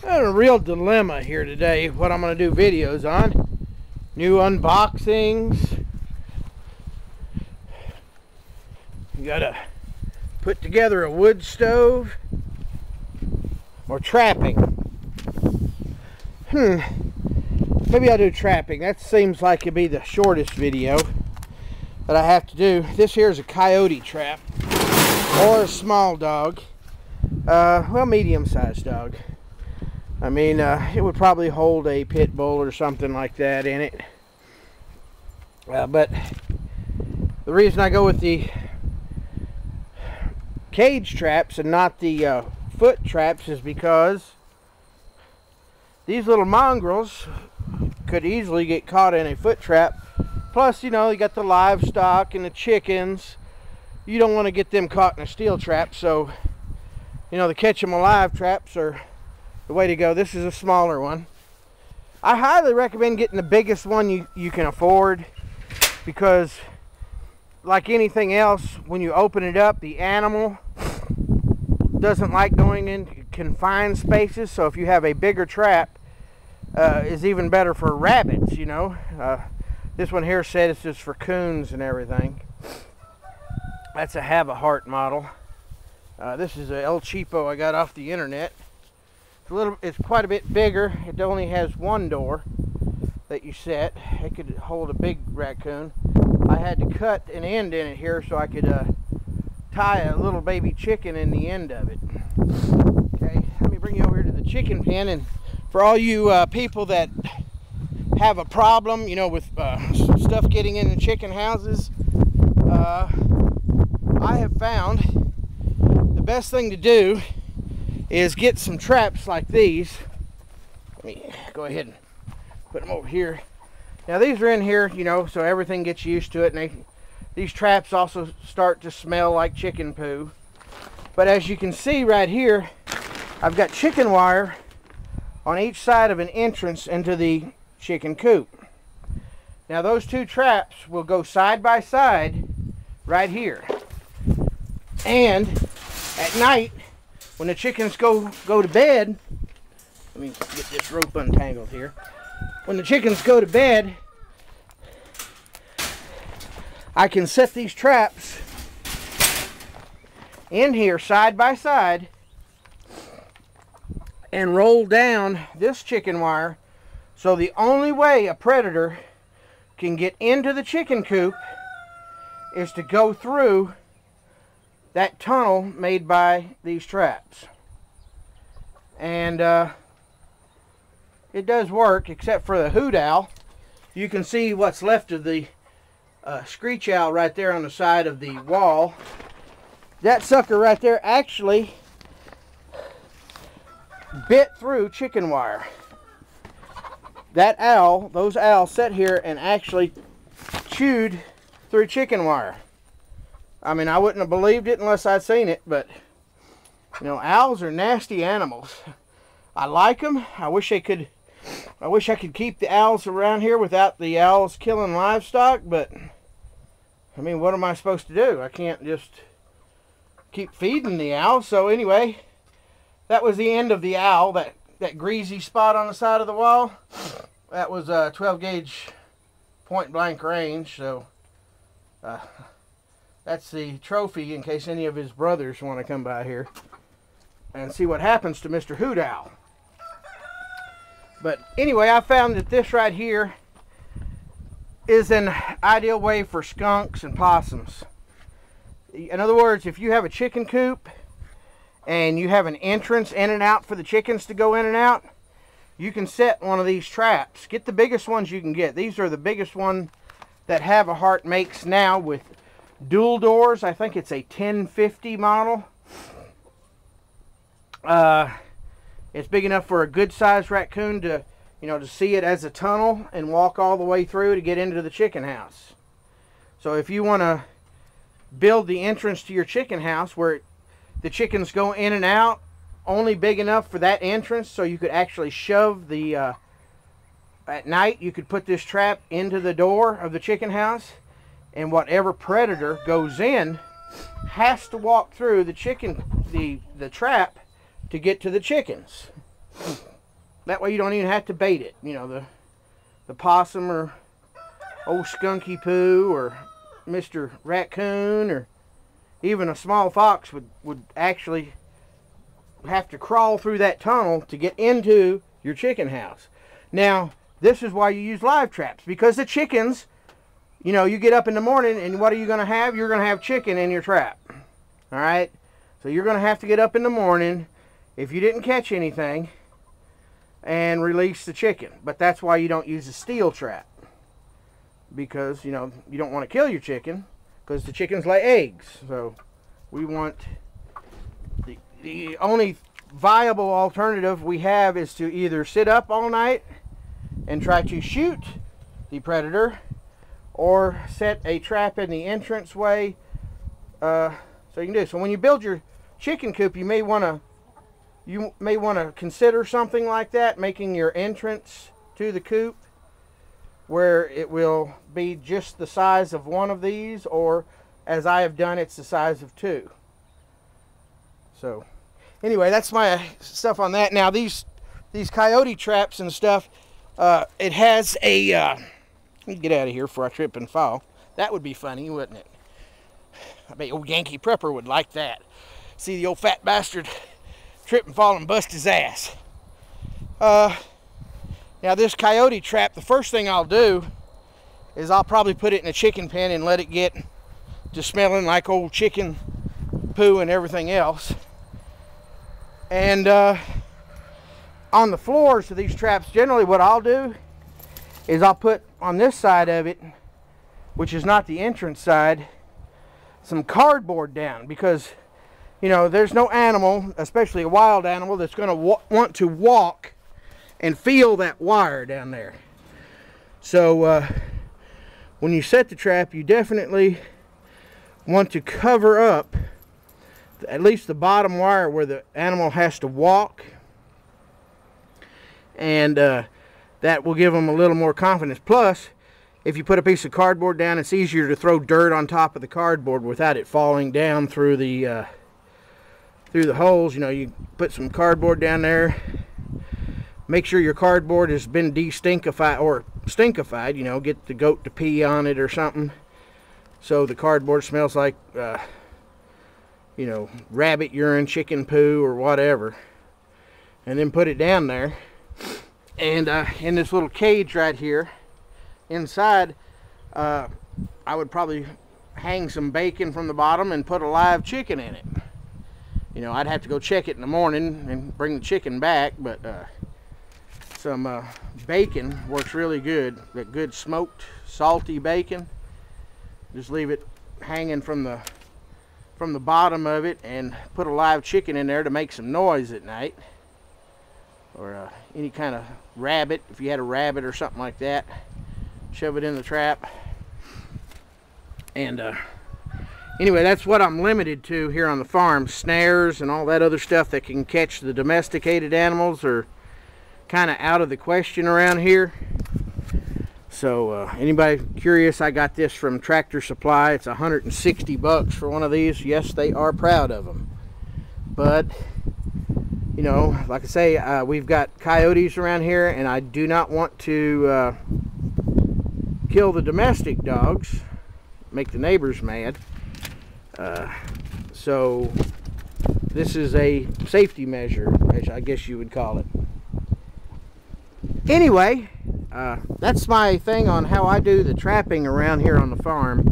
I have a real dilemma here today, what I'm going to do videos on. New unboxings. You gotta put together a wood stove. Or trapping. Maybe I'll do trapping. That seems like it'd be the shortest video that I have to do. This here is a coyote trap. Or a small dog. Well, medium-sized dog. I mean, it would probably hold a pit bull or something like that in it. But the reason I go with the cage traps and not the foot traps is because these little mongrels could easily get caught in a foot trap. Plus, you know, you got the livestock and the chickens. You don't want to get them caught in a steel trap, so, you know, the catch them alive traps are the way to go. This is a smaller one. I highly recommend getting the biggest one you can afford, because like anything else, when you open it up, the animal doesn't like going in confined spaces. So if you have a bigger trap, is even better for rabbits, you know. This one here said it's just for coons and everything. That's a Have a Heart model. This is a El Cheapo I got off the internet. It's quite a bit bigger. It only has one door that you set. It could hold a big raccoon. I had to cut an end in it here so I could tie a little baby chicken in the end of it. Okay, let me bring you over here to the chicken pen. And for all you people that have a problem, you know, with stuff getting in the chicken houses, I have found the best thing to do is get some traps like these. Let me go ahead and put them over here. Now these are in here, you know, so everything gets used to it, and these traps also start to smell like chicken poo. But as you can see right here, I've got chicken wire on each side of an entrance into the chicken coop. Now those two traps will go side by side right here. And at night, when the chickens go to bed, let me get this rope untangled here. When the chickens go to bed, I can set these traps in here side by side and roll down this chicken wire, so the only way a predator can get into the chicken coop is to go through that tunnel made by these traps. And it does work, except for the hoot owl. You can see what's left of the screech owl right there on the side of the wall. That sucker right there actually bit through chicken wire. That owl, those owls sat here and actually chewed through chicken wire. I mean, I wouldn't have believed it unless I'd seen it, but, you know, owls are nasty animals. I like them. I wish I could keep the owls around here without the owls killing livestock, but, I mean, what am I supposed to do? I can't just keep feeding the owls. So anyway, that was the end of the owl, that greasy spot on the side of the wall. That was a 12 gauge point blank range, so that's the trophy in case any of his brothers want to come by here and see what happens to Mr. Hoot Owl. But anyway, I found that this right here is an ideal way for skunks and possums. In other words, if you have a chicken coop and you have an entrance in and out for the chickens to go in and out, you can set one of these traps. Get the biggest ones you can get. These are the biggest one that Have a Heart makes now, with dual doors. I think it's a 1050 model. It's big enough for a good sized raccoon to, you know, to see it as a tunnel and walk all the way through to get into the chicken house. So if you want to build the entrance to your chicken house where the chickens go in and out, only big enough for that entrance, so you could actually shove the at night you could put this trap into the door of the chicken house, and whatever predator goes in has to walk through the trap to get to the chickens. That way you don't even have to bait it. You know, the possum or old Skunky Poo or Mr. Raccoon or even a small fox would actually have to crawl through that tunnel to get into your chicken house. Now, this is why you use live traps, because the chickens, you know, you get up in the morning and what are you going to have? You're going to have chicken in your trap. All right? So you're going to have to get up in the morning if you didn't catch anything and release the chicken. But that's why you don't use a steel trap, because, you know, you don't want to kill your chicken, because the chickens lay eggs. So we want the only viable alternative we have is to either sit up all night and try to shoot the predator, or set a trap in the entranceway. So you can do. So when you build your chicken coop, you may want to consider something like that, making your entrance to the coop where it will be just the size of one of these, or as I have done, it's the size of two. So anyway, that's my stuff on that. Now these coyote traps and stuff, it has a let me get out of here before I trip and fall. That would be funny, wouldn't it? I bet old Yankee Prepper would like that. See the old fat bastard trip and fall and bust his ass. Now this coyote trap, the first thing I'll do is I'll probably put it in a chicken pen and let it get to smelling like old chicken poo and everything else. And on the floors of these traps, generally what I'll do is I'll put on this side of it, which is not the entrance side, some cardboard down, because, you know, there's no animal, especially a wild animal, that's going to want to walk and feel that wire down there. So when you set the trap, you definitely want to cover up at least the bottom wire where the animal has to walk, and that will give them a little more confidence. Plus, if you put a piece of cardboard down, it's easier to throw dirt on top of the cardboard without it falling down through the holes. You know, you put some cardboard down there. Make sure your cardboard has been de-stinkified or stinkified. You know, get the goat to pee on it or something, so the cardboard smells like you know, rabbit urine, chicken poo, or whatever. And then put it down there. And in this little cage right here inside, I would probably hang some bacon from the bottom and put a live chicken in it. You know, I'd have to go check it in the morning and bring the chicken back, but some bacon works really good. That good smoked, salty bacon. Just leave it hanging from the bottom of it and put a live chicken in there to make some noise at night. Or any kind of rabbit, if you had a rabbit or something like that, shove it in the trap. And anyway, that's what I'm limited to here on the farm. Snares and all that other stuff that can catch the domesticated animals are kind of out of the question around here. So anybody curious, I got this from Tractor Supply. It's 160 bucks for one of these. Yes, they are proud of them. But, you know, like I say, we've got coyotes around here, and I do not want to kill the domestic dogs, make the neighbors mad. So this is a safety measure, as I guess you would call it. Anyway, that's my thing on how I do the trapping around here on the farm.